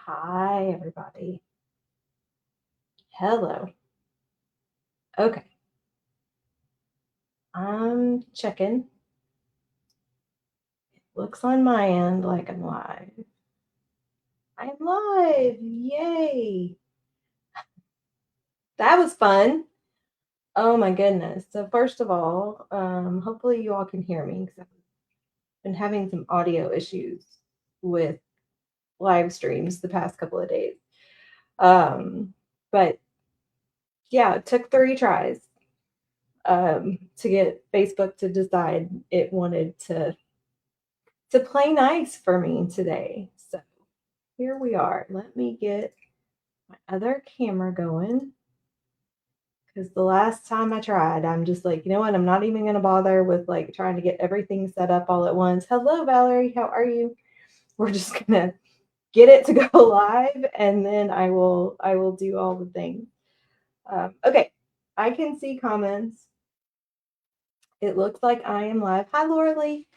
Hi, everybody. Hello. Okay. I'm checking. It looks on my end like I'm live. I'm live. Yay. That was fun. Oh my goodness. So first of all, hopefully you all can hear me because I've been having some audio issues with live streams the past couple of days. But yeah, it took 3 tries to get Facebook to decide it wanted to play nice for me today. So here we are. Let me get my other camera going because the last time I tried, I'm just like, you know what? I'm not even going to bother with like trying to get everything set up all at once. Hello, Valerie. How are you? We're just going to get it to go live and then I will do all the things. Okay. I can see comments. It looks like I am live. Hi, Laura Lee.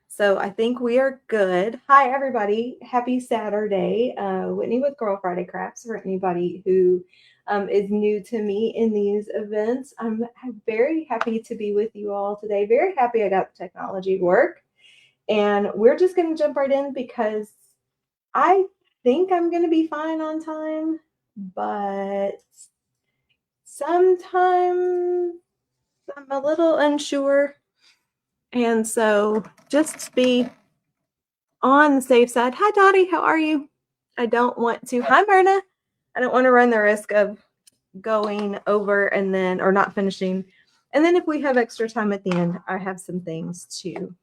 So I think we are good. Hi, everybody. Happy Saturday. Whitney with Girl Friday Crafts for anybody who is new to me in these events. I'm very happy to be with you all today. Very happy I got the technology to work. And we're just going to jump right in because I think I'm going to be fine on time, but sometimes I'm a little unsure. And so just be on the safe side. Hi, Dottie. How are you? I don't want to. Hi, Myrna. I don't want to run the risk of going over and then, or not finishing. And then if we have extra time at the end, I have some things to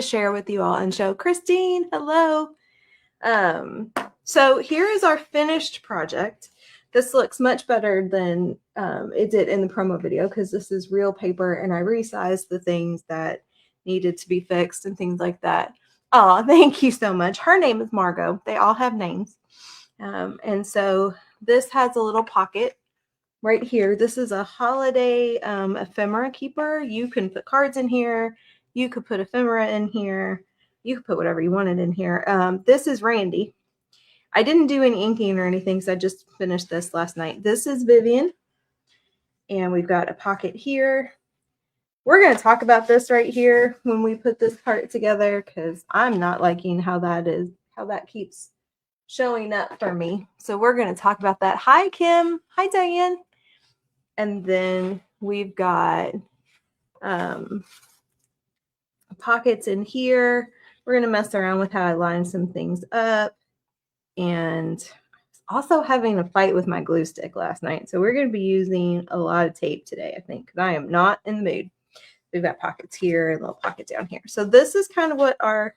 share with you all and show. Christine, hello. So here is our finished project. This looks much better than it did in the promo video because this is real paper and I resized the things that needed to be fixed and things like that. Oh, thank you so much. Her name is Margot. They all have names. And so this has a little pocket right here. This is a holiday ephemera keeper. You can put cards in here. You could put ephemera in here. You could put whatever you wanted in here. This is Randy. I didn't do any inking or anything, so I just finished this last night. This is Vivian. And we've got a pocket here. We're going to talk about this right here when we put this part together because I'm not liking how that keeps showing up for me. So we're going to talk about that. Hi, Kim. Hi, Diane. And then we've got pockets in here. We're going to mess around with how I line some things up. And also having a fight with my glue stick last night. So we're going to be using a lot of tape today, I think, because I am not in the mood. We've got pockets here, a little pocket down here. So this is kind of what our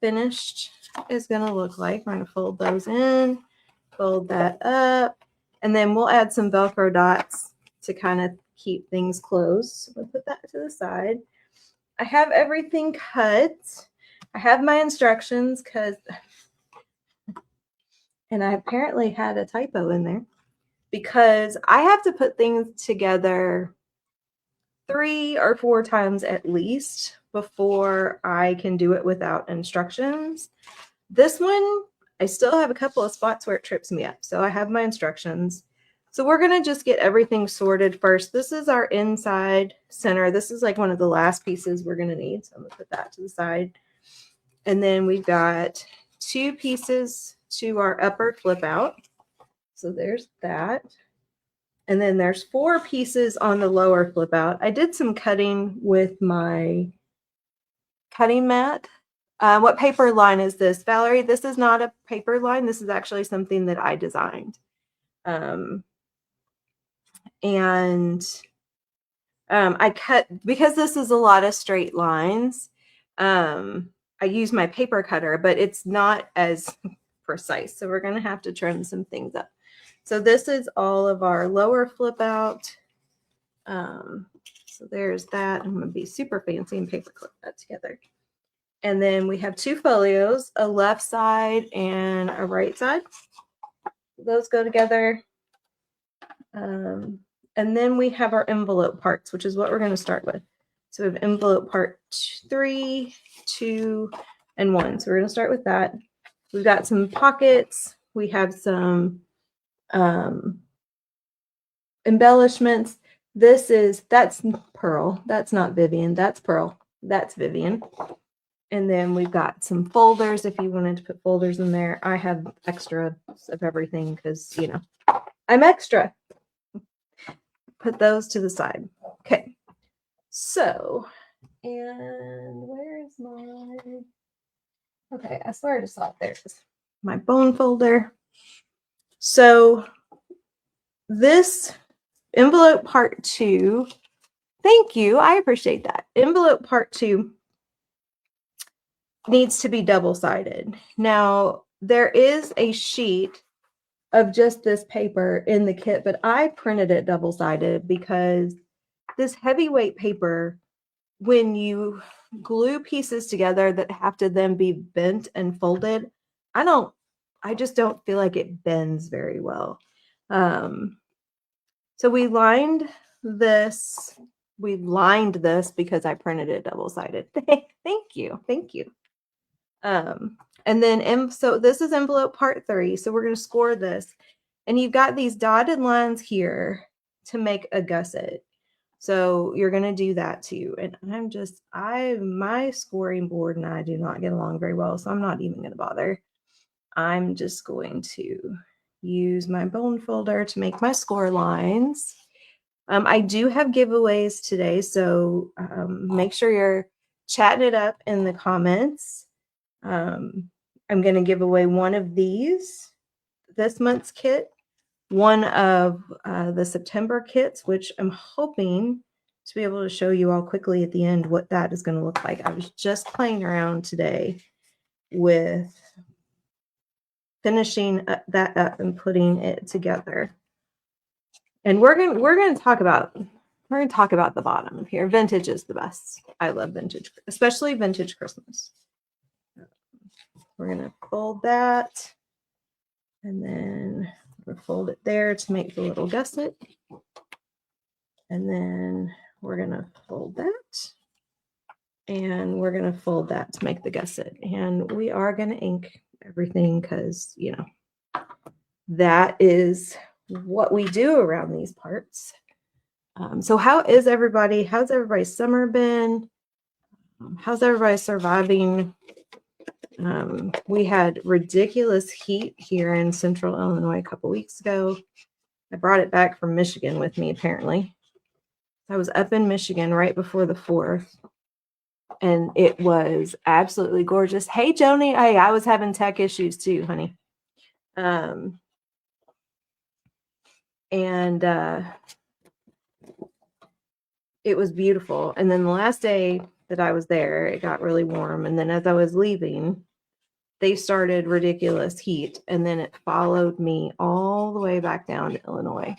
finished is going to look like. We're going to fold those in, fold that up, and then we'll add some Velcro dots to kind of keep things closed. So we'll put that to the side. I have everything cut. I have my instructions and I apparently had a typo in there because I have to put things together 3 or 4 times at least before I can do it without instructions. This one, I still have a couple of spots where it trips me up. So I have my instructions. So we're going to just get everything sorted first. This is our inside center. This is like one of the last pieces we're going to need. So I'm going to put that to the side. And then we've got 2 pieces to our upper flip out. So there's that. And then there's 4 pieces on the lower flip out. I did some cutting with my cutting mat. What paper line is this, Valerie? This is not a paper line. This is actually something that I designed. I cut, because this is a lot of straight lines, I use my paper cutter, but it's not as precise. So we're going to have to trim some things up. So this is all of our lower flip out. So there's that. I'm going to be super fancy and paper clip that together. And then we have 2 folios, a left side and a right side. Those go together. And then we have our envelope parts, which is what we're going to start with. So we have envelope part 3, 2, and 1. So we're going to start with that. we've got some pockets. We have some embellishments. That's Pearl. That's not Vivian. That's Pearl. That's Vivian. And then we've got some folders if you wanted to put folders in there. I have extras of everything because, you know, I'm extra. Put those to the side. Okay. So, and where is my... Okay, I swear I just saw it. There it is. My bone folder. So this envelope part 2, thank you. I appreciate that. Envelope part 2 needs to be double-sided. Now, there is a sheet of just this paper in the kit, but I printed it double-sided because this heavyweight paper, when you glue pieces together that have to then be bent and folded, I just don't feel like it bends very well. So we lined this because I printed it double-sided. Thank you. And then, so this is envelope part 3. So we're going to score this. And you've got these dotted lines here to make a gusset. So you're going to do that too. And my scoring board and I do not get along very well. So I'm not even going to bother. I'm just going to use my bone folder to make my score lines. I do have giveaways today. So make sure you're chatting it up in the comments. I'm going to give away one of these, this month's kit, one of the September kits, which I'm hoping to be able to show you all quickly at the end what that is going to look like. I was just playing around today with finishing that up and putting it together. And we're going to talk about the bottom here. Vintage is the best. I love vintage, especially vintage Christmas. We're going to fold that, and then we'll fold it there to make the little gusset. And then we're going to fold that, and we're going to fold that to make the gusset. And we are going to ink everything because, you know, that is what we do around these parts. So how's everybody's summer been? How's everybody surviving? We had ridiculous heat here in central Illinois a couple weeks ago. I brought it back from Michigan with me, apparently. I was up in Michigan right before the 4th, and it was absolutely gorgeous. Hey, Joni. I was having tech issues too, honey. It was beautiful. And then the last day that I was there, it got really warm. And then as I was leaving, they started ridiculous heat. And then it followed me all the way back down to Illinois.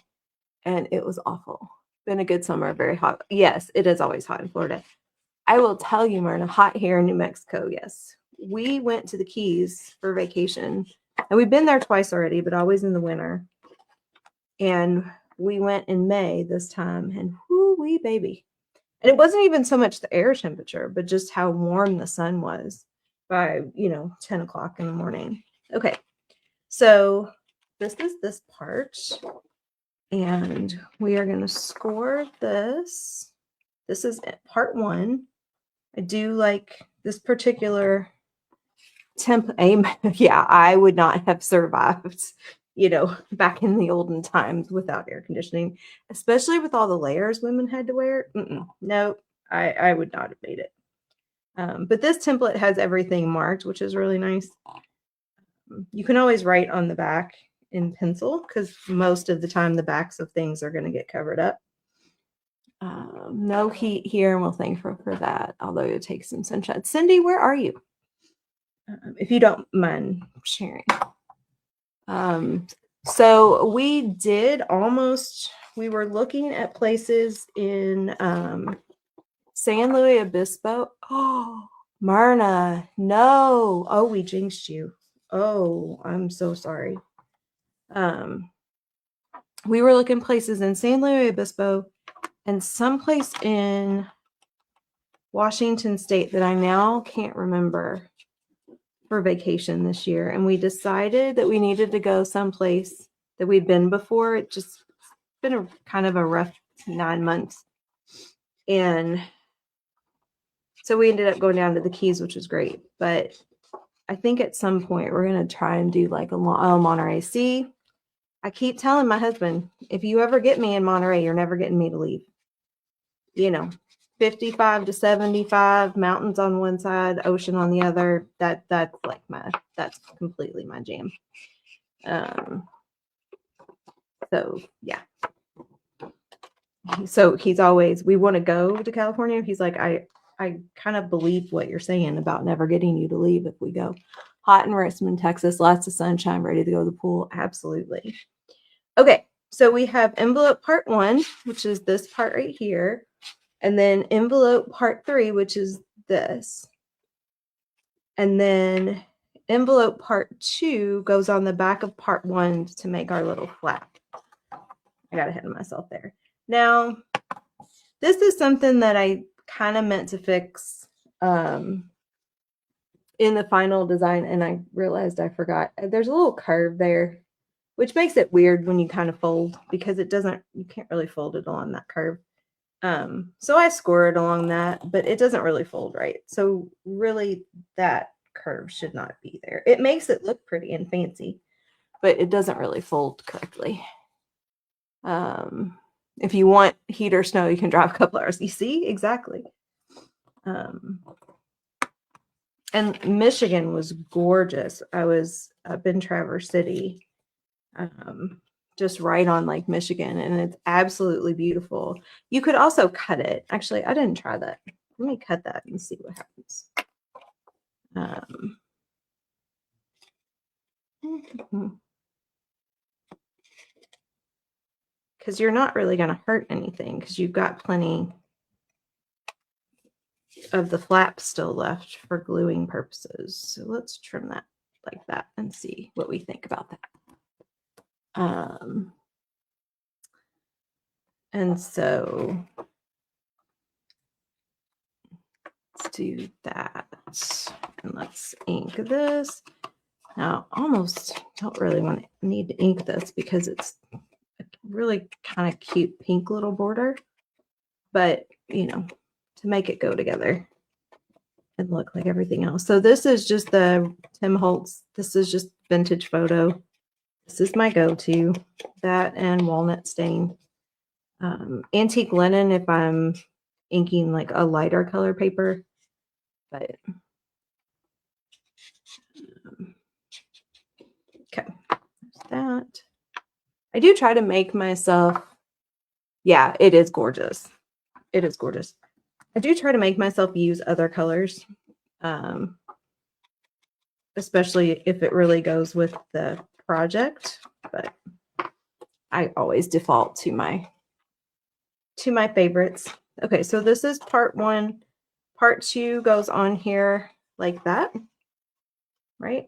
And it was awful. Been a good summer, very hot. Yes, it is always hot in Florida. I will tell you, Myrna, hot here in New Mexico, yes. We went to the Keys for vacation. And we've been there twice already, but always in the winter. And we went in May this time, and whoo-wee baby. And it wasn't even so much the air temperature, but just how warm the sun was by, 10 o'clock in the morning. Okay, so this is this part, and we are going to score this. This is part 1. I do like this particular aim. Yeah, I would not have survived, back in the olden times without air conditioning, especially with all the layers women had to wear. No, I would not have made it. But this template has everything marked, which is really nice. You can always write on the back in pencil because most of the time the backs of things are going to get covered up. No heat here, and we'll thank her for that, although it takes some sunshine. Cindy, where are you? If you don't mind sharing. So we were looking at places in San Luis Obispo. Oh, Myrna, no. Oh, we jinxed you. Oh, I'm so sorry. We were looking places in San Luis Obispo and someplace in Washington State that I now can't remember. for vacation this year, and we decided that we needed to go someplace that we'd been before. It just been a kind of a rough 9 months. And so we ended up going down to the Keys, which was great. But I think at some point we're going to try and do like a Monterey. See, I keep telling my husband, if you ever get me in Monterey, you're never getting me to leave. 55 to 75, mountains on one side, ocean on the other. That's like that's completely my jam. So yeah. So he's always, we want to go to California. He's like, I kind of believe what you're saying about never getting you to leave if we go. Hot in Richmond, Texas, lots of sunshine, ready to go to the pool. Absolutely. Okay, so we have envelope part 1, which is this part right here. And then envelope part 3, which is this. And then envelope part 2 goes on the back of part 1 to make our little flap. I got ahead of myself there. Now, this is something that I kind of meant to fix in the final design, and I realized I forgot. There's a little curve there, which makes it weird when you kind of fold, because you can't really fold it along that curve. So I scored along that, but it doesn't really fold right. So really that curve should not be there. It makes it look pretty and fancy, but it doesn't really fold correctly. If you want heat or snow, you can drive a couple hours. You see? Exactly. And Michigan was gorgeous. I was up in Traverse City, just right on Lake Michigan, and it's absolutely beautiful. You could also cut it. Actually, I didn't try that. Let me cut that and see what happens. Because you're not really going to hurt anything, because you've got plenty of the flap still left for gluing purposes. So let's trim that like that and see what we think about that. And so let's do that. And let's ink this. Now, almost don't really need to ink this because it's a really kind of cute pink little border. But, to make it go together and look like everything else. So this is just the Tim Holtz. This is just vintage photo. This is my go-to. That and walnut stain. Antique linen if I'm inking like a lighter color paper. But okay, there's that. I do try to make myself, yeah, it is gorgeous. It is gorgeous. I do try to make myself use other colors, especially if it really goes with the project, but I always default to my favorites. Okay, so this is part 1. Part 2 goes on here like that, right?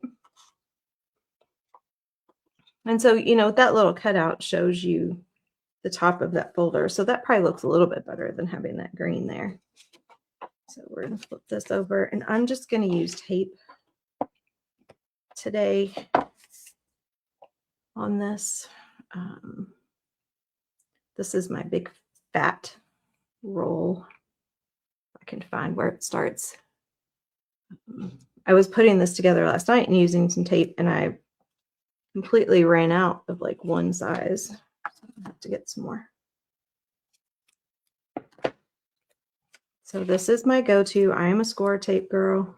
And so, that little cutout shows you the top of that folder. So that probably looks a little bit better than having that green there. So we're going to flip this over, and I'm just going to use tape today on this. This is my big fat roll. I can find where it starts. I was putting this together last night and using some tape, and I completely ran out of like one size. So I have to get some more. So this is my go-to. I am a score tape girl.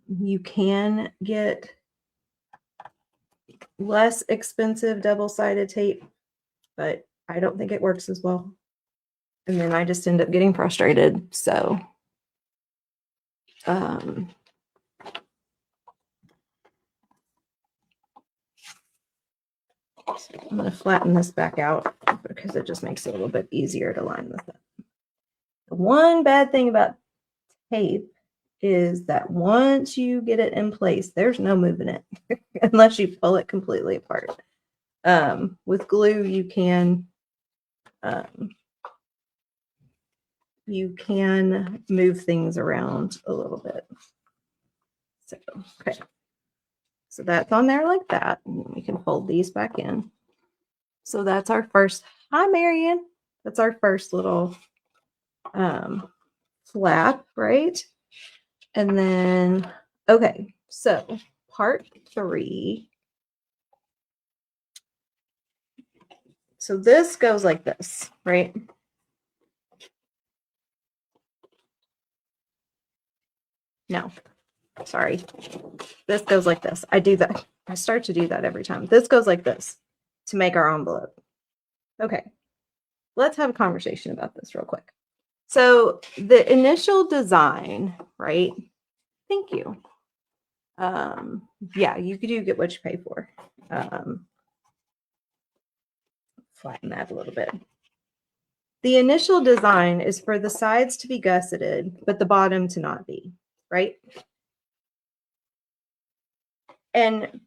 You can get less expensive double-sided tape, but I don't think it works as well. And then I just end up getting frustrated. So I'm going to flatten this back out because it just makes it a little bit easier to line this up. The one bad thing about tape is that once you get it in place, there's no moving it unless you pull it completely apart. With glue, you can move things around a little bit. So, okay. So that's on there like that. And we can fold these back in. So that's our first, hi Marion. That's our first little flap, right? And then, okay, so part 3. So this goes like this, right? No, sorry. This goes like this. I do that. I start to do that every time. This goes like this to make our envelope. Okay, let's have a conversation about this real quick. So the initial design, right? Thank you. Yeah, you do get what you pay for. Flatten that a little bit. The initial design is for the sides to be gusseted, but the bottom to not be, right? And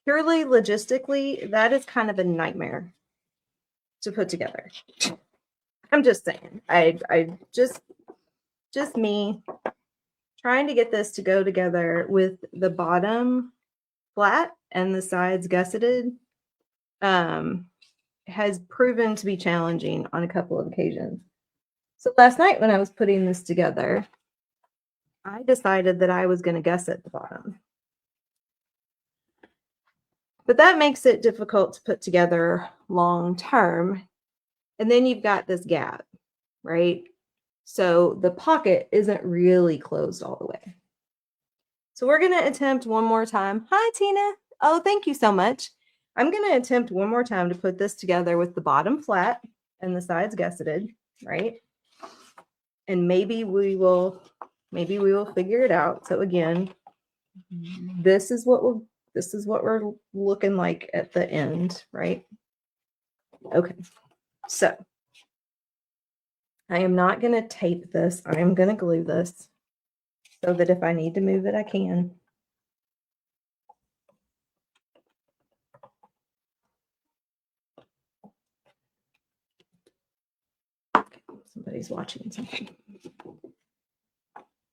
purely logistically, that is kind of a nightmare to put together. I'm just saying. I just me trying to get this to go together with the bottom flat and the sides gusseted has proven to be challenging on a couple of occasions. So last night when I was putting this together, I decided that I was going to gusset the bottom. But that makes it difficult to put together long term. And then you've got this gap, right? So the pocket isn't really closed all the way. So we're going to attempt one more time. Hi, Tina. Oh, thank you so much. I'm going to attempt one more time to put this together with the bottom flat and the sides gusseted, right? And maybe we will figure it out. So again, this is what we're looking like at the end, right? Okay. So I am not going to tape this. I am going to glue this so that if I need to move it, I can. Okay, somebody's watching something.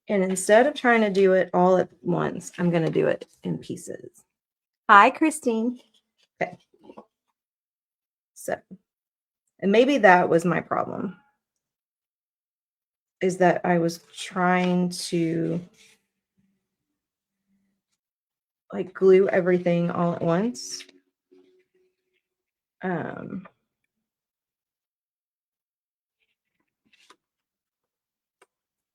And instead of trying to do it all at once, I'm going to do it in pieces. Hi, Christine. Okay. So, and maybe that was my problem, is that I was trying to like glue everything all at once. And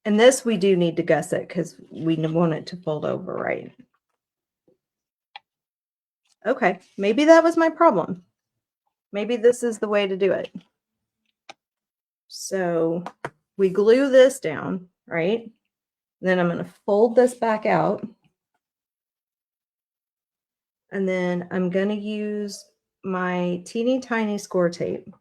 this we do need to gusset because we want it to fold over, right? Okay, maybe that was my problem. Maybe this is the way to do it. So we glue this down, right? Then I'm going to fold this back out. And then I'm going to use my teeny tiny score tape.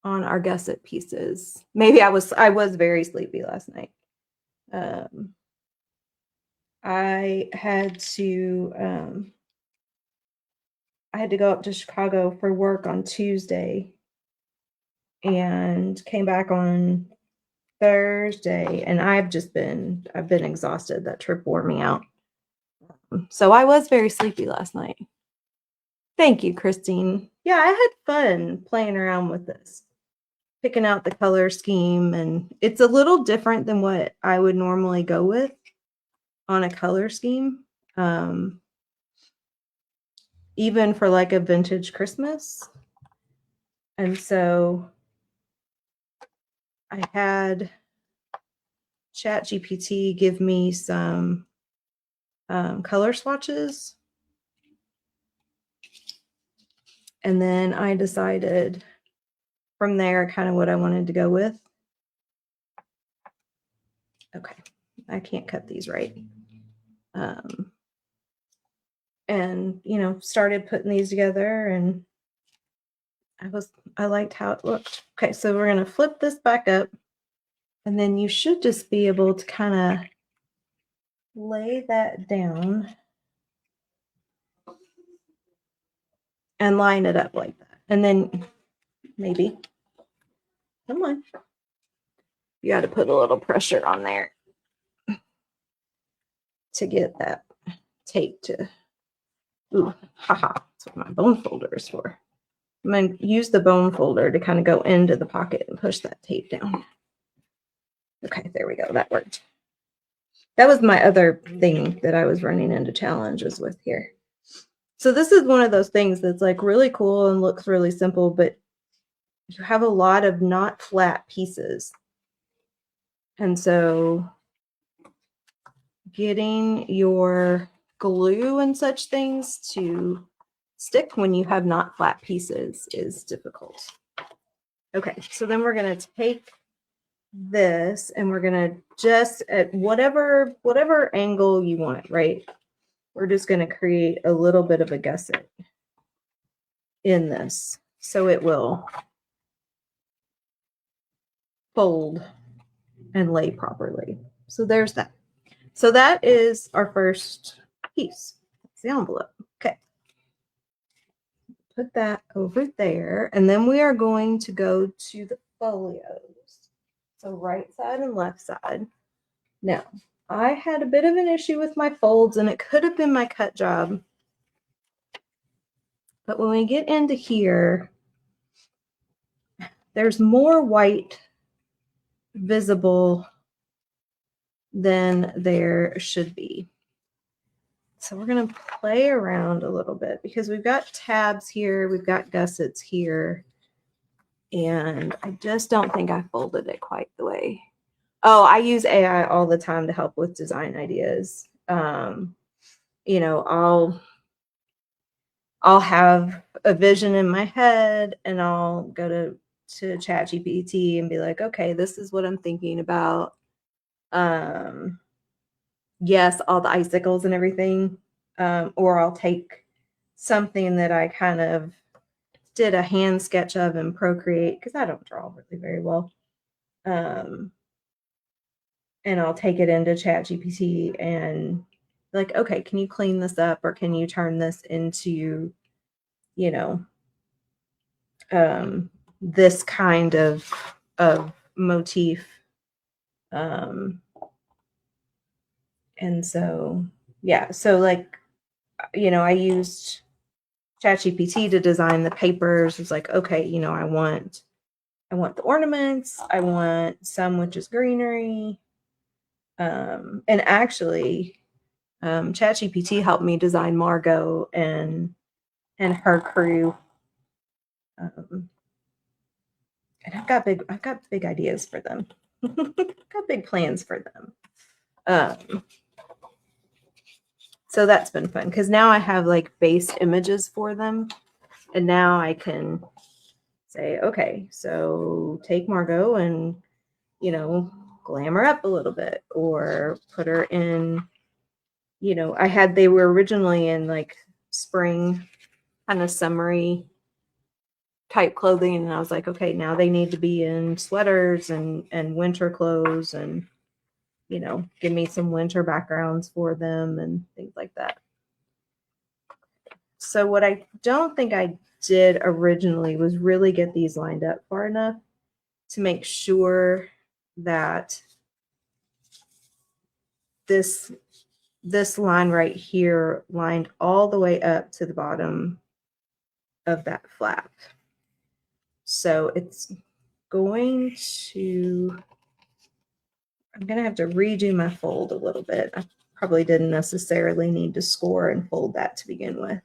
On our gusset pieces. Maybe I was very sleepy last night. I had to go up to Chicago for work on Tuesday and came back on Thursday, and I've been exhausted. That trip wore me out. So I was very sleepy last night. Thank you, Christine. Yeah, I had fun playing around with this, picking out the color scheme, and it's a little different than what I would normally go with on a color scheme. Even for like a vintage Christmas. And so I had ChatGPT give me some color swatches. And then I decided from there kind of what I wanted to go with. Okay, I can't cut these right. And, started putting these together, and I liked how it looked. Okay, so we're going to flip this back up, and then you should just be able to kind of lay that down and line it up like that. And then maybe. Come on. You got to put a little pressure on there to get that tape to, ooh, haha, that's what my bone folder is for. I'm going to use the bone folder to kind of go into the pocket and push that tape down. Okay, there we go. That worked. That was my other thing that I was running into challenges with here. So this is one of those things that's like really cool and looks really simple, but you have a lot of not flat pieces. And so getting your glue and such things to stick when you have not flat pieces is difficult. Okay, so then we're going to take this and we're going to just at whatever angle you want, right? We're just going to create a little bit of a gusset in this so it will fold and lay properly. So there's that. So that is our first piece. That's the envelope. Okay. Put that over there. And then we are going to go to the folios. So right side and left side. Now, I had a bit of an issue with my folds, and it could have been my cut job. But when we get into here, there's more white visible than there should be. So we're going to play around a little bit because we've got tabs here, we've got gussets here, and I just don't think I folded it quite the way. Oh, I use AI all the time to help with design ideas. You know, I'll have a vision in my head and I'll go to ChatGPT and be like, okay, this is what I'm thinking about. Yes, all the icicles and everything. Or I'll take something that I kind of did a hand sketch of in Procreate because I don't draw really very well. And I'll take it into ChatGPT and like, okay, can you clean this up or can you turn this into, you know, this kind of motif. And so, yeah, so like, you know, I used ChatGPT to design the papers. It's like, okay, you know, I want the ornaments. I want some which is greenery. And actually, ChatGPT helped me design Margot and her crew. And I've got big ideas for them. Got big plans for them. So that's been fun because now I have like base images for them. And now I can say, okay, so take Margot and, you know, glam her up a little bit or put her in, you know, they were originally in like spring kind of summery type clothing. And I was like, okay, now they need to be in sweaters and winter clothes and, you know, give me some winter backgrounds for them and things like that. So what I don't think I did originally was really get these lined up far enough to make sure that this line right here lined all the way up to the bottom of that flap. So it's going to, I'm going to have to redo my fold a little bit. I probably didn't necessarily need to score and fold that to begin with.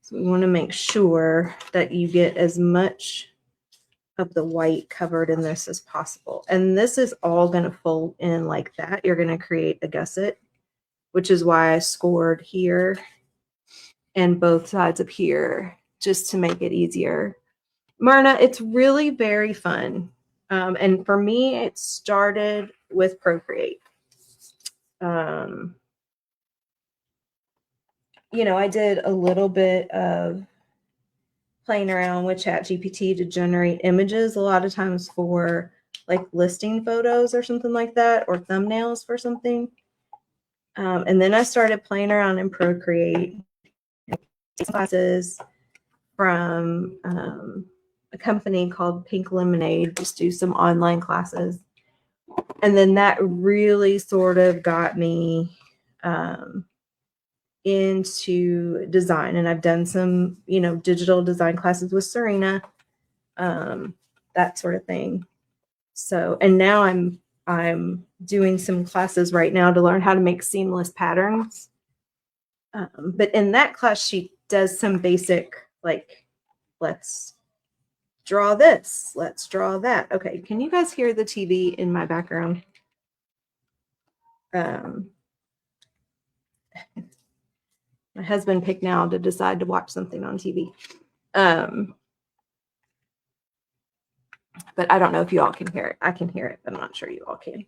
So we want to make sure that you get as much of the white covered in this as possible. And this is all going to fold in like that. You're going to create a gusset, which is why I scored here and both sides of here just to make it easier. Myrna, it's really very fun. And for me, it started with Procreate. You know, I did a little bit of playing around with ChatGPT to generate images a lot of times for like listing photos or something like that, or thumbnails for something. And then I started playing around in Procreate classes from a company called Pink Lemonade, just do some online classes. And then that really sort of got me into design. And I've done some, digital design classes with Serena, that sort of thing. So, and now I'm doing some classes right now to learn how to make seamless patterns. But in that class, she does some basic, like, let's draw this, let's draw that. Okay, can you guys hear the TV in my background? My husband picked now to decide to watch something on TV. But I don't know if you all can hear it. I can hear it, but I'm not sure you all can.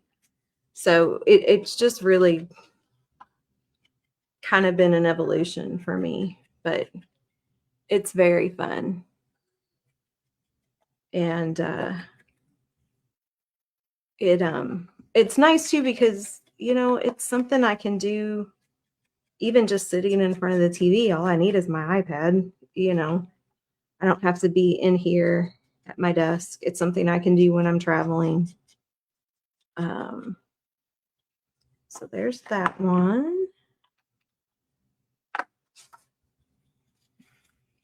So it's just really kind of been an evolution for me, but it's very fun. And it's nice too, because it's something I can do even just sitting in front of the TV. All I need is my iPad. I don't have to be in here at my desk. It's something I can do when I'm traveling. So there's that one.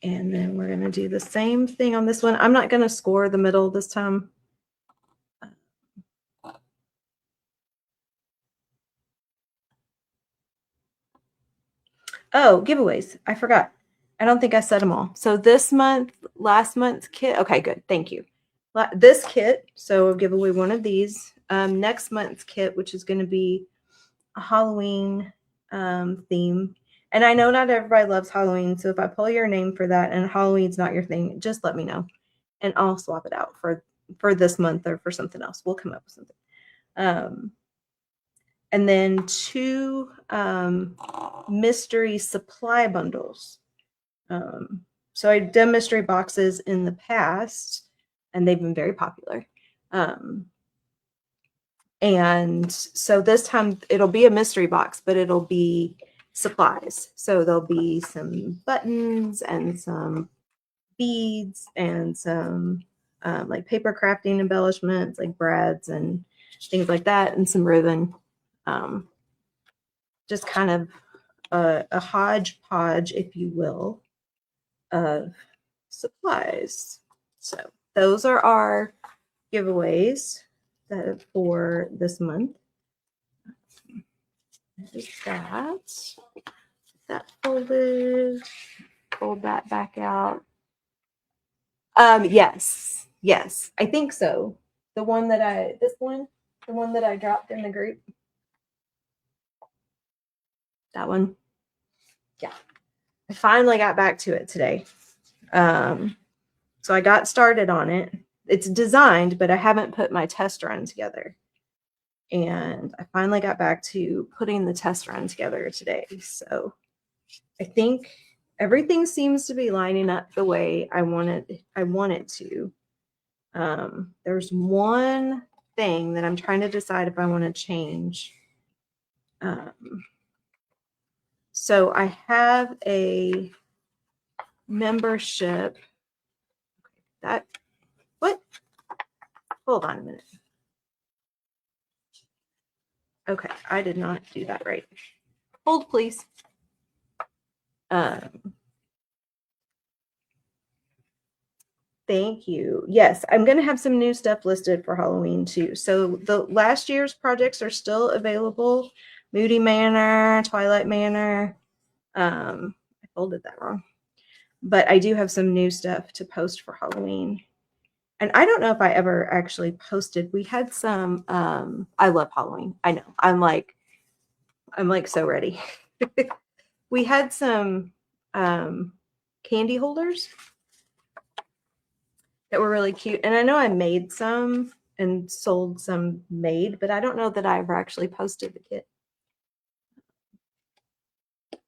And then we're going to do the same thing on this one. I'm not going to score the middle this time. Oh, giveaways. I forgot. I don't think I said them all. So this month, last month's kit. Okay, good. Thank you. This kit. So I'll give away one of these. Next month's kit, which is going to be a Halloween theme. And I know not everybody loves Halloween. So if I pull your name for that and Halloween's not your thing, just let me know. And I'll swap it out for this month or for something else. We'll come up with something. And then 2 mystery supply bundles. So I've done mystery boxes in the past, and they've been very popular. And so this time it'll be a mystery box, but it'll be supplies. So there'll be some buttons and some beads and some like paper crafting embellishments, like brads and things like that, and some ribbon. Just kind of a hodgepodge, if you will, of supplies. So those are our giveaways for this month. That folded. Fold that back out. Yes, I think so. The one that I dropped in the group. That one. Yeah. I finally got back to it today. So I got started on it. It's designed, but I haven't put my test run together. And I finally got back to putting the test run together today. So I think everything seems to be lining up the way I want it to. There's one thing that I'm trying to decide if I want to change. So I have a membership. What? Hold on a minute. Okay, I did not do that right. Hold, please. Thank you. Yes, I'm going to have some new stuff listed for Halloween too. So the last year's projects are still available. Moody Manor, Twilight Manor. I folded that wrong. But I do have some new stuff to post for Halloween. And I don't know if I ever actually posted. We had some, I love Halloween. I know. I'm like so ready. We had some candy holders that were really cute. And I know I made some and sold some made, but I don't know that I ever actually posted the kit.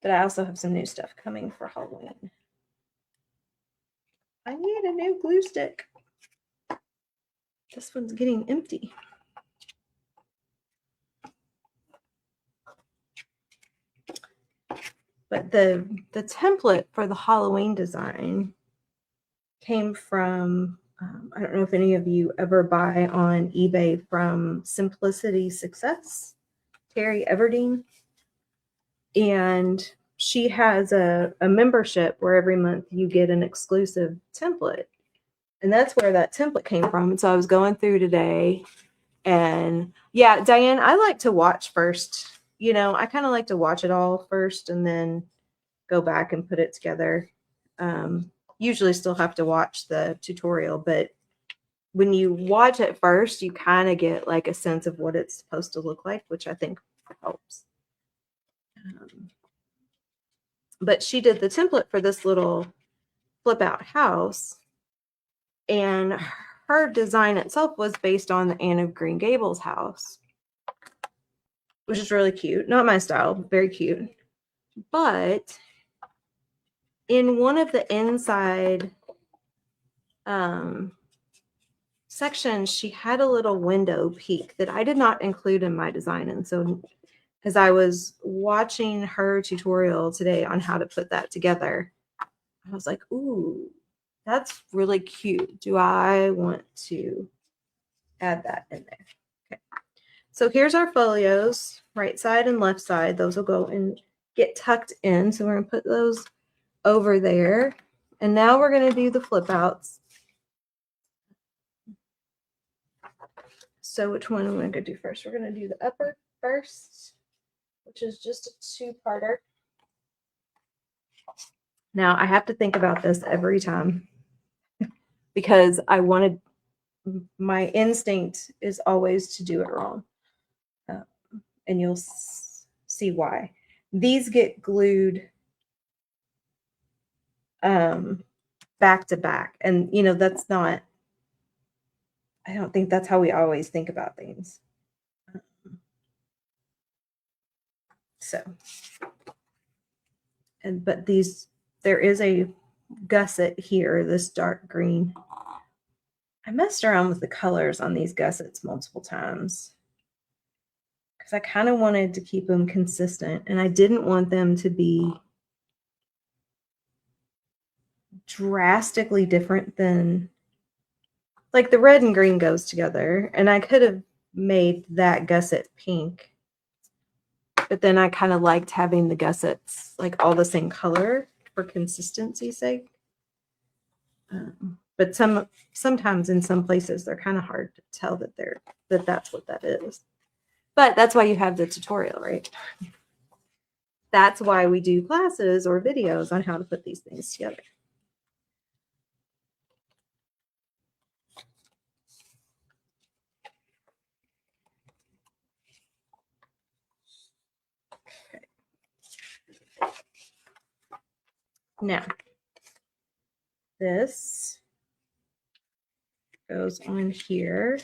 But I also have some new stuff coming for Halloween. I need a new glue stick. This one's getting empty. But the template for the Halloween design came from I don't know if any of you ever buy on eBay from Simplicity Success, Terry Everdeen. And she has a membership where every month you get an exclusive template. And that's where that template came from. And so I was going through today, and yeah, Diane, I like to watch first. You know, I kind of like to watch it all first and then go back and put it together. Usually still have to watch the tutorial, but when you watch it first, you kind of get like a sense of what it's supposed to look like, which I think helps. But she did the template for this little flip out house, and her design itself was based on the Anne of Green Gables house, which is really cute. Not my style, very cute. But in one of the inside sections, she had a little window peak that I did not include in my design. And so as I was watching her tutorial today on how to put that together, I was like, ooh, that's really cute. Do I want to add that in there? Okay. So here's our folios, right side and left side. Those will go and get tucked in. So we're going to put those over there. And now we're going to do the flip outs. So which one am I going to do first? We're going to do the upper first, which is just a two-parter. Now I have to think about this every time because my instinct is always to do it wrong. And you'll see why. These get glued back to back. And, you know, that's not, I don't think that's how we always think about things. So, but there is a gusset here, this dark green. I messed around with the colors on these gussets multiple times because I kind of wanted to keep them consistent, and I didn't want them to be drastically different than, like, the red and green goes together, and I could have made that gusset pink, but then I kind of liked having the gussets like all the same color for consistency's sake. But sometimes in some places they're kind of hard to tell that's what that is. But that's why you have the tutorial, right? That's why we do classes or videos on how to put these things together. Okay. Now, this goes on here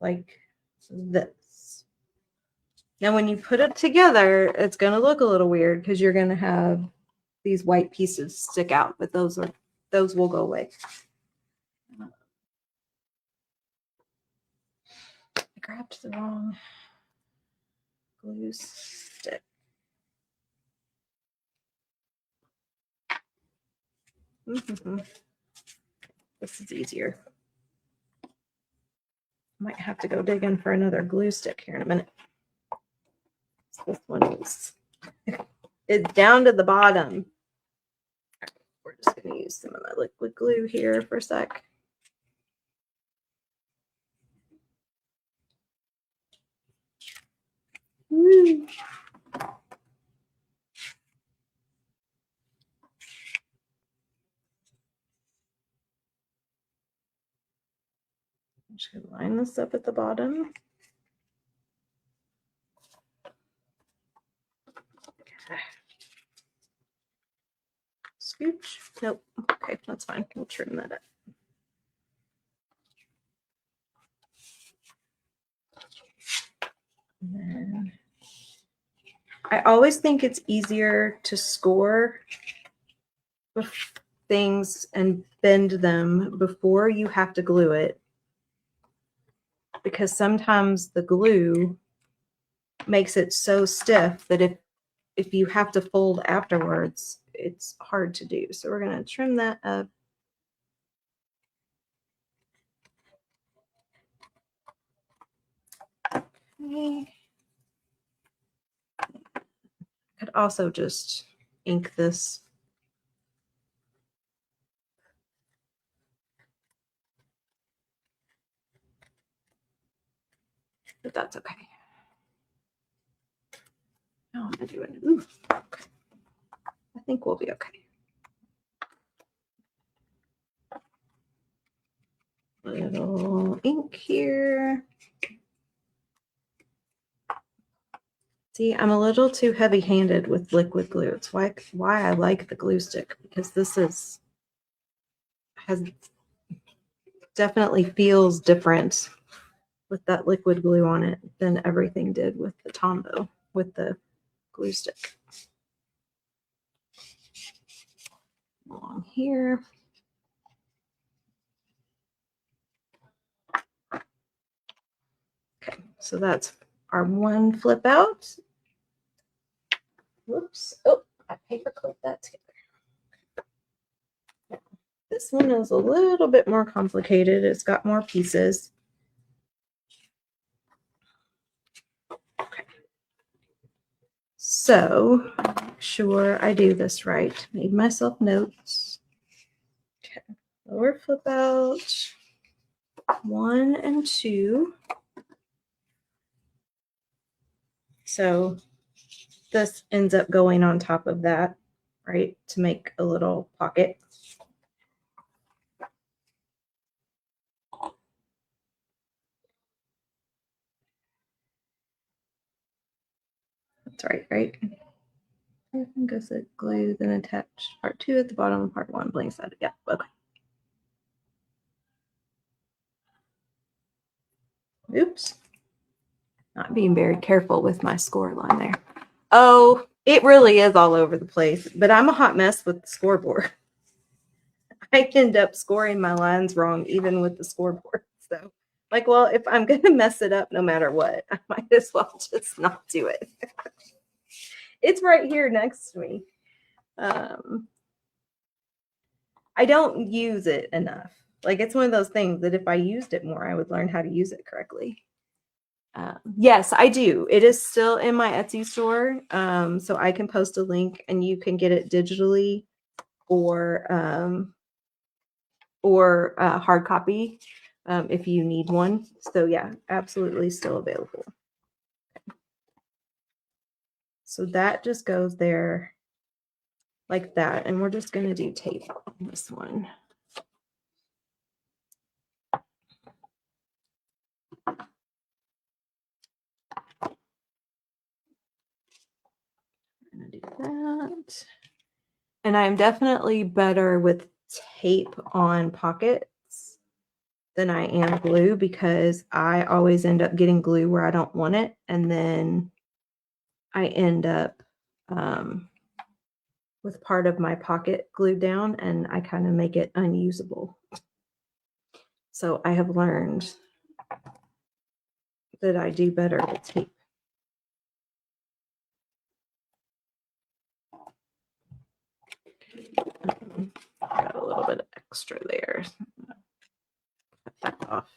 like this. Now, when you put it together, it's going to look a little weird because you're going to have these white pieces stick out, but those will go away. I grabbed the wrong glue stick. This is easier. Might have to go digging for another glue stick here in a minute. So this one is it's down to the bottom. We're just going to use some of my liquid glue here for a sec. Woo. I'm just going to line this up at the bottom. Okay. Scooch. Nope. Okay, that's fine. We'll trim that up. And then I always think it's easier to score things and bend them before you have to glue it, because sometimes the glue makes it so stiff that if you have to fold afterwards, it's hard to do. So we're going to trim that up. Okay. Could also just ink this. But that's okay. Oh, I'm doing it. Ooh, okay. I think we'll be okay. Little ink here. See, I'm a little too heavy-handed with liquid glue. It's why I like the glue stick, because this has definitely feels different with that liquid glue on it than everything did with the Tombow, with the glue stick. Along here. Okay, so that's our one flip out. Whoops. Oh, I paper clipped that together. This one is a little bit more complicated. It's got more pieces. Okay. So, make sure I do this right. Made myself notes. Okay. Lower flip out 1 and 2. So this ends up going on top of that, right, to make a little pocket. That's right, right? Everything goes to glue, then attach part 2 at the bottom, part 1 blank side. Yeah, okay. Oops. Not being very careful with my score line there. Oh, it really is all over the place, but I'm a hot mess with the scoreboard. I end up scoring my lines wrong even with the scoreboard. So, like, well, if I'm going to mess it up no matter what, I might as well just not do it. It's right here next to me. I don't use it enough. Like, it's one of those things that if I used it more, I would learn how to use it correctly. Yes, I do. It is still in my Etsy store. So I can post a link and you can get it digitally or hard copy if you need one. So yeah, absolutely still available. So that just goes there like that. And we're just going to do tape on this one. I'm going to do that. And I'm definitely better with tape on pockets than I am glue, because I always end up getting glue where I don't want it. And then I end up with part of my pocket glued down and I kind of make it unusable. So I have learned that I do better with tape. Got a little bit of extra there. Cut that off.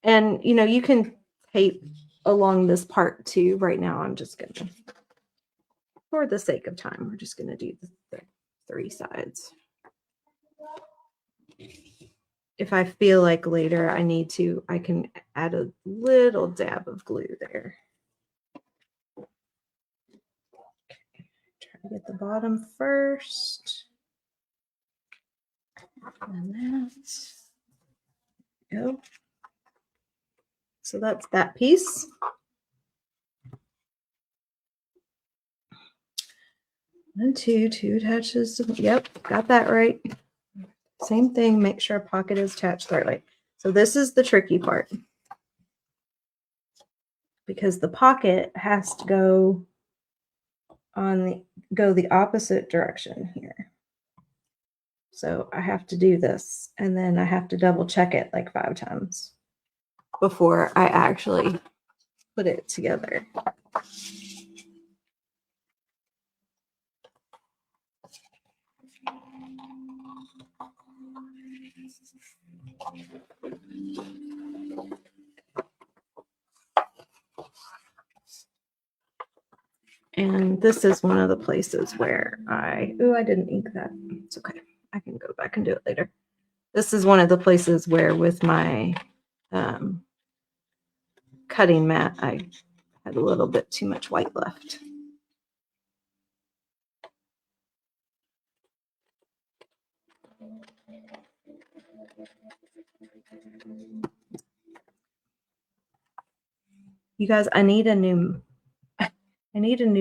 And you know, you can tape along this part too. Right now, I'm just gonna, for the sake of time, we're just gonna do the 3 sides. If I feel like later I need to, I can add a little dab of glue there. Okay, try to get the bottom first. And that's, go. So that's that piece. And two attaches. Yep, got that right. Same thing, make sure a pocket is attached thoroughly. So this is the tricky part, because the pocket has to go the opposite direction here. So I have to do this, and then I have to double check it like 5 times before I actually put it together. And this is one of the places where I didn't ink that. It's okay. I can go back and do it later. This is one of the places where with my cutting mat, I had a little bit too much white left. You guys, I need a new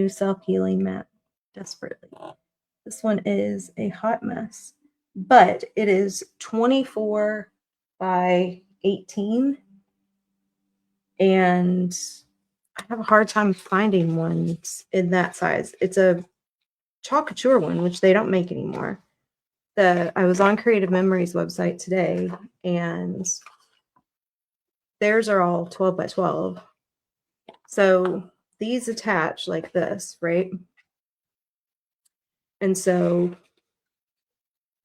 self-healing mat desperately. This one is a hot mess, but it is 24 by 18. And I have a hard time finding ones in that size. It's a chalk couture one, which they don't make anymore. I was on Creative Memories website today, and theirs are all 12 by 12. So these attach like this, right? And so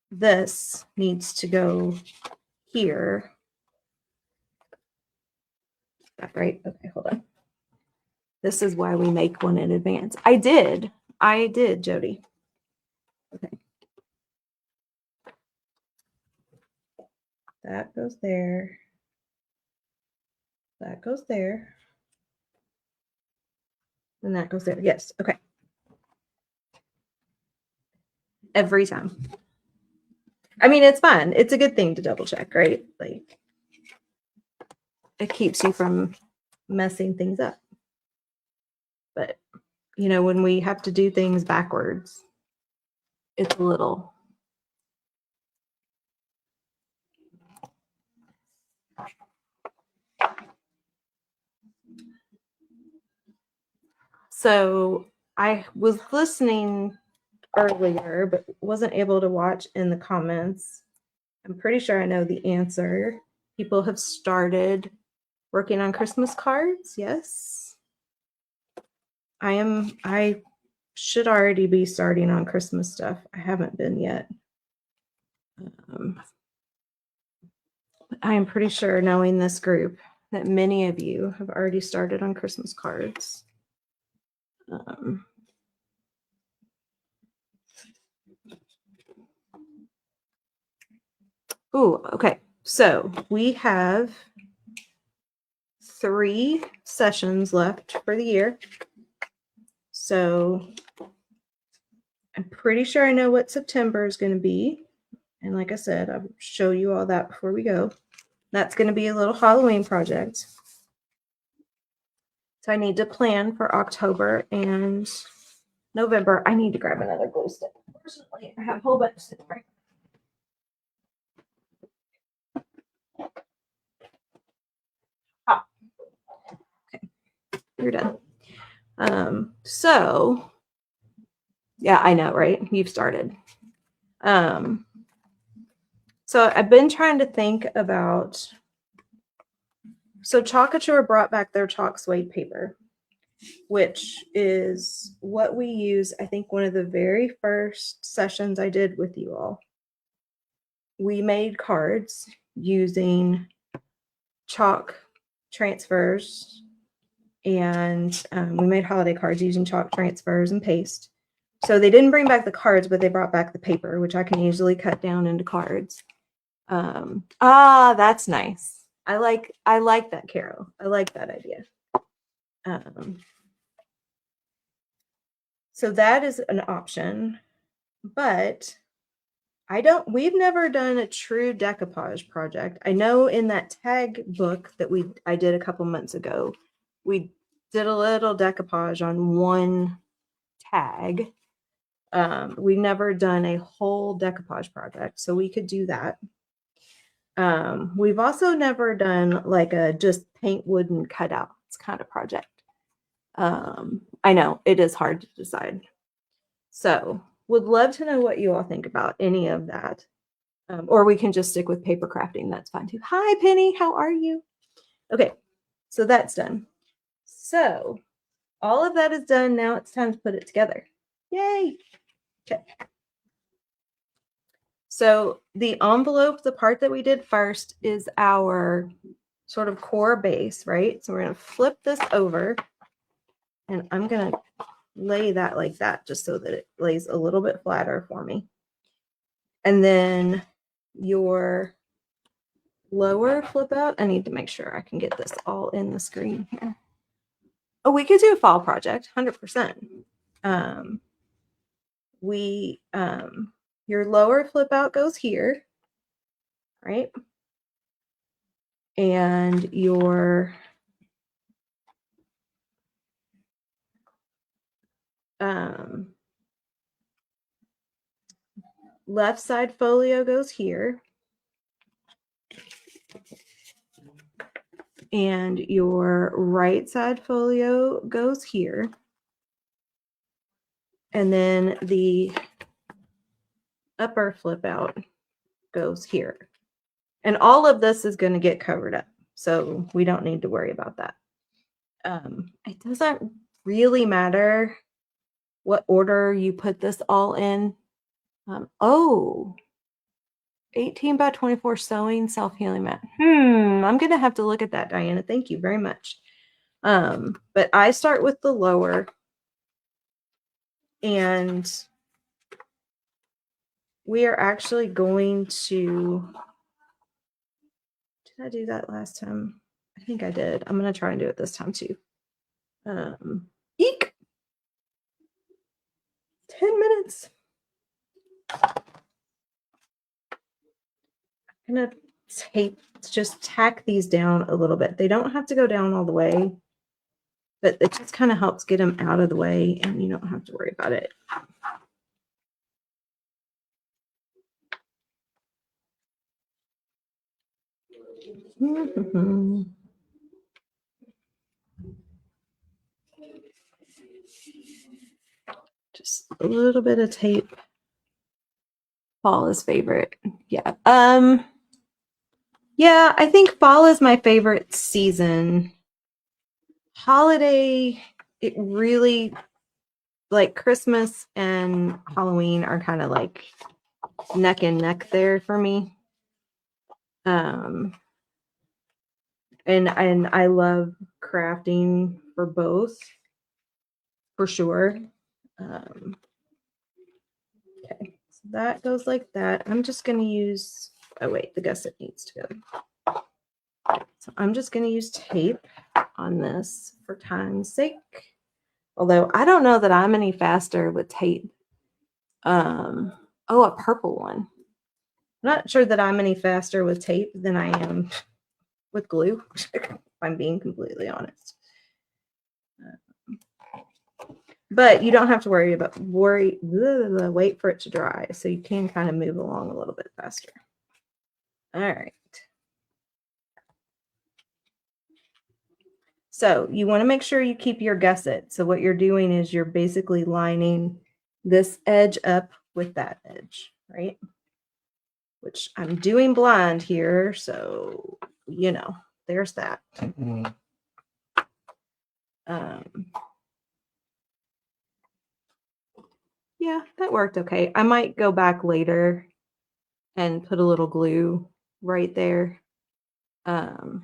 this needs to go here. Is that right? Okay, hold on. This is why we make one in advance. I did, Jody. Okay. That goes there. That goes there. And that goes there. Yes. Okay. Every time. I mean, it's fun. It's a good thing to double check, right? Like, it keeps you from messing things up. But, you know, when we have to do things backwards, it's a little. So I was listening earlier, but wasn't able to watch in the comments. I'm pretty sure I know the answer. People have started working on Christmas cards. Yes. I should already be starting on Christmas stuff. I haven't been yet. I am pretty sure, knowing this group, that many of you have already started on Christmas cards. Okay. So we have 3 sessions left for the year. So I'm pretty sure I know what September is going to be. And like I said, I'll show you all that before we go. That's going to be a little Halloween project. So I need to plan for October and November. I need to grab another glue stick. Personally, I have a whole bunch of sticks right. Okay, you're done. So yeah, I know, right? You've started. So I've been trying to think about. So Chalk Couture brought back their chalk suede paper, which is what we use. I think one of the very first sessions I did with you all. We made cards using chalk transfers, and we made holiday cards using chalk transfers and paste. So they didn't bring back the cards, but they brought back the paper, which I can easily cut down into cards. That's nice. I like that, Carol. I like that idea. So that is an option, but we've never done a true decoupage project. I know in that tag book that I did a couple months ago, we did a little decoupage on one tag. We've never done a whole decoupage project, so we could do that. We've also never done like a just paint wooden cutouts kind of project. I know it is hard to decide. So would love to know what you all think about any of that. Or we can just stick with paper crafting. That's fine too. Hi, Penny. How are you? Okay, so that's done. So all of that is done. Now it's time to put it together. Yay. Okay. So the envelope, the part that we did first, is our sort of core base, right? So we're going to flip this over, and I'm going to lay that like that just so that it lays a little bit flatter for me. And then your lower flip out, I need to make sure I can get this all in the screen here. Oh, we could do a fall project, 100%. Your lower flip out goes here, right? And your left side folio goes here. And your right side folio goes here. And then the upper flip out goes here. And all of this is going to get covered up, so we don't need to worry about that. It doesn't really matter what order you put this all in. 18 by 24 sewing self-healing mat. I'm going to have to look at that, Diana. Thank you very much. But I start with the lower, and we are actually going to, did I do that last time? I think I did. I'm going to try and do it this time too. Eek! 10 minutes. I'm going to just tack these down a little bit. They don't have to go down all the way, but it just kind of helps get them out of the way, and you don't have to worry about it. Just a little bit of tape. Fall is favorite. Yeah. Yeah, I think fall is my favorite season. Holiday, it really, like Christmas and Halloween are kind of like neck and neck there for me. And I love crafting for both, for sure. Okay, so that goes like that. I'm just going to use, oh wait, the gusset needs to go. So I'm just going to use tape on this for time's sake. Although I don't know that I'm any faster with tape. Oh, a purple one. I'm not sure that I'm any faster with tape than I am with glue, if I'm being completely honest. But you don't have to wait for it to dry, so you can kind of move along a little bit faster. All right. So you want to make sure you keep your gusset. So what you're doing is you're basically lining this edge up with that edge, right? Which I'm doing blind here, so you know, there's that. Yeah, that worked okay. I might go back later and put a little glue right there. And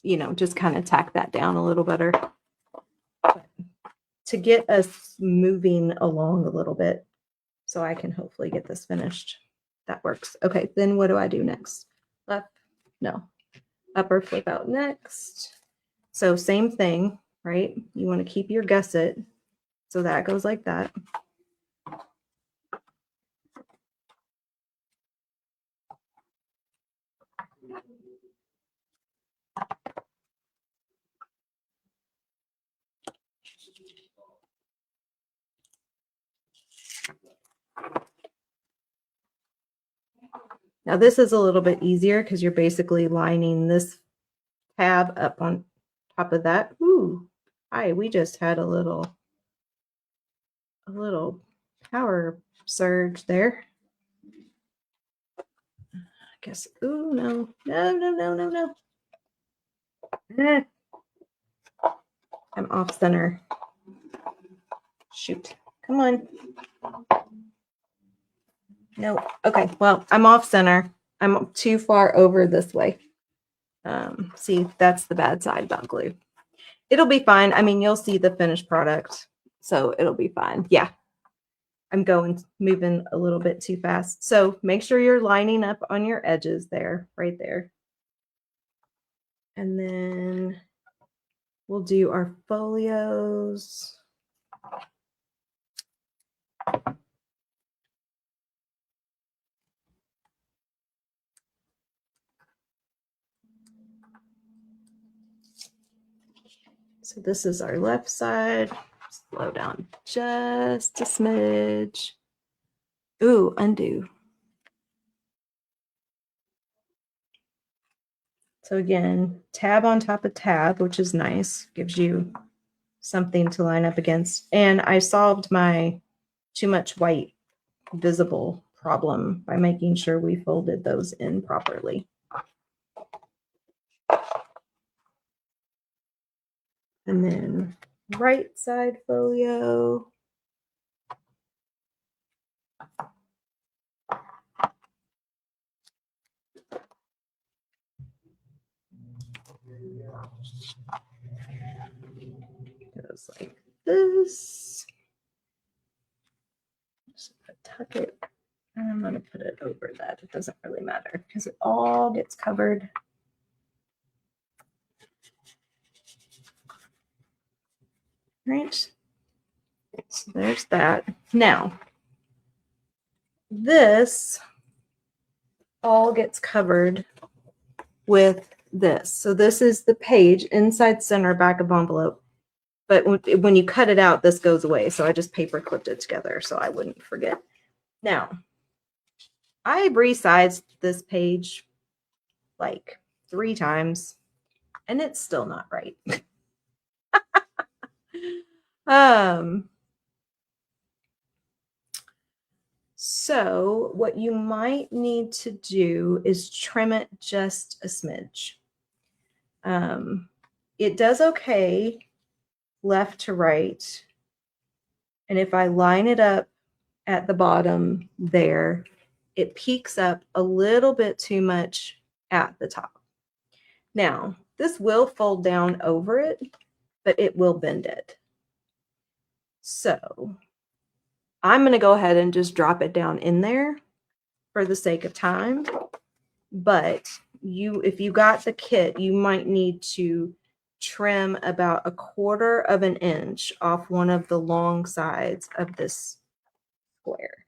you know, just kind of tack that down a little better. But to get us moving along a little bit, so I can hopefully get this finished. That works. Okay, then what do I do next? Left? No. Upper flip out next. So same thing, right? You want to keep your gusset. So that goes like that. Now this is a little bit easier because you're basically lining this tab up on top of that. Ooh, hi, we just had a little power surge there. I guess, ooh, no. I'm off center. Shoot, come on. No, okay, well, I'm off center. I'm too far over this way. See, that's the bad side about glue. It'll be fine. I mean, you'll see the finished product, so it'll be fine. Yeah, I'm moving a little bit too fast. So make sure you're lining up on your edges there, right there. And then we'll do our folios. So this is our left side. Slow down just a smidge. Ooh, undo. So again, tab on top of tab, which is nice, gives you something to line up against. And I solved my too much white visible problem by making sure we folded those in properly. And then right side folio. Goes like this. Just tuck it. And I'm going to put it over that. It doesn't really matter because it all gets covered. Right. So there's that. Now, this all gets covered with this. So this is the page, inside center, back of envelope. But when you cut it out, this goes away. So I just paper clipped it together so I wouldn't forget. Now, I resized this page like 3 times and it's still not right. So what you might need to do is trim it just a smidge. It does okay left to right. And if I line it up at the bottom there, it peaks up a little bit too much at the top. Now, this will fold down over it, but it will bend it. So I'm going to go ahead and just drop it down in there for the sake of time. But if you got the kit, you might need to trim about 1/4 of an inch off one of the long sides of this square.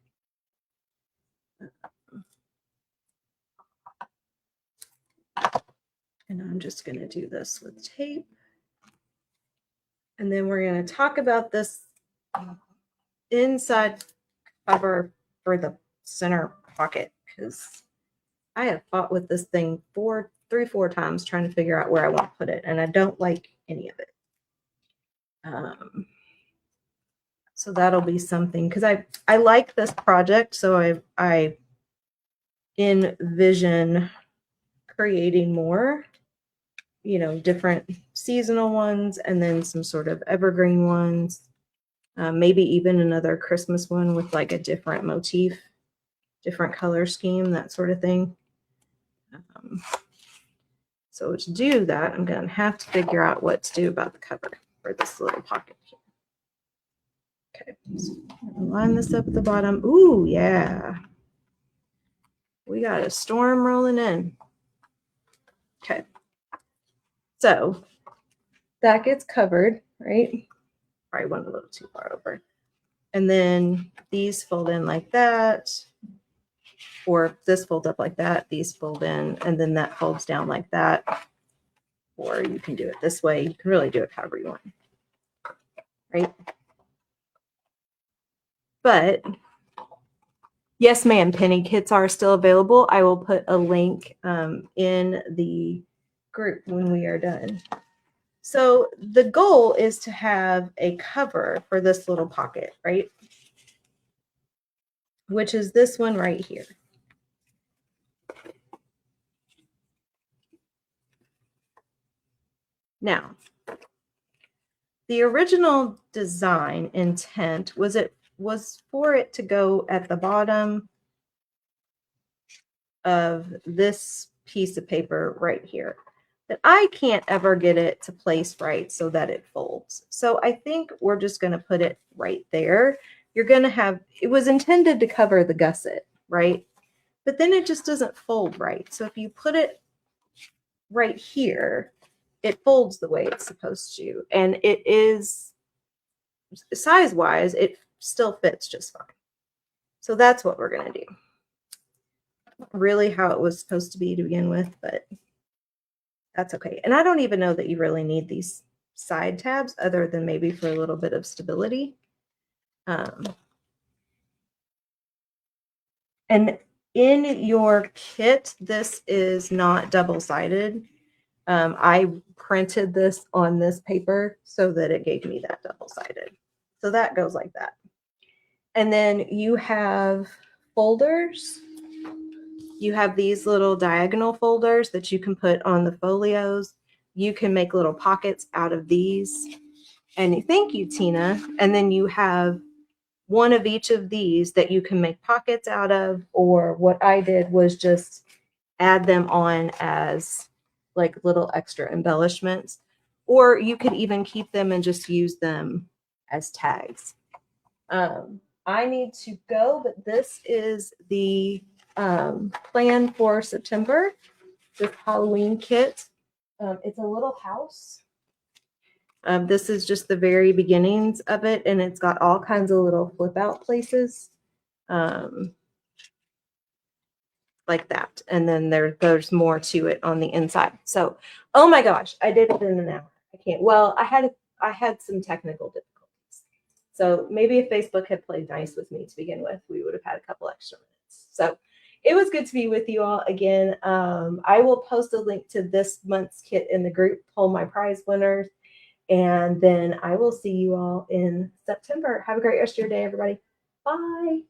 And I'm just going to do this with tape. And then we're going to talk about this inside cover for the center pocket because I have fought with this thing 3-4 times trying to figure out where I want to put it, and I don't like any of it. So that'll be something because I like this project, so I envision creating more, different seasonal ones and then some sort of evergreen ones. Maybe even another Christmas one with like a different motif, different color scheme, that sort of thing. So to do that, I'm going to have to figure out what to do about the cover for this little pocket here. Okay, so line this up at the bottom. Ooh, yeah. We got a storm rolling in. Okay. So that gets covered, right? Probably went a little too far over. And then these fold in like that. Or this folds up like that. These fold in. And then that folds down like that. Or you can do it this way. You can really do it however you want. Right? But yes, ma'am, Penny, kits are still available. I will put a link in the group when we are done. So the goal is to have a cover for this little pocket, right? Which is this one right here. Now, the original design intent was for it to go at the bottom of this piece of paper right here. but I can't ever get it to place right so that it folds. So I think we're just going to put it right there. You're going to have, it was intended to cover the gusset, right? But then it just doesn't fold right. So if you put it right here, it folds the way it's supposed to. And it is, size-wise, it still fits just fine. So that's what we're going to do. Really how it was supposed to be to begin with, but that's okay. And I don't even know that you really need these side tabs other than maybe for a little bit of stability. And in your kit, this is not double-sided. I printed this on this paper so that it gave me that double-sided. So that goes like that. And then you have folders. You have these little diagonal folders that you can put on the folios. You can make little pockets out of these. And thank you, Tina. And then you have one of each of these that you can make pockets out of, or what I did was just add them on as like little extra embellishments, or you could even keep them and just use them as tags. I need to go, but this is the plan for September, this Halloween kit. It's a little house. This is just the very beginnings of it, and it's got all kinds of little flip out places like that. And then there's more to it on the inside. So, oh my gosh, I did it in an hour. I can't. Well, I had some technical difficulties. So maybe if Facebook had played nice with me to begin with, we would have had a couple extra minutes. So it was good to be with you all again. I will post a link to this month's kit in the group, poll my prize winners. And then I will see you all in September. Have a great rest of your day, everybody. Bye.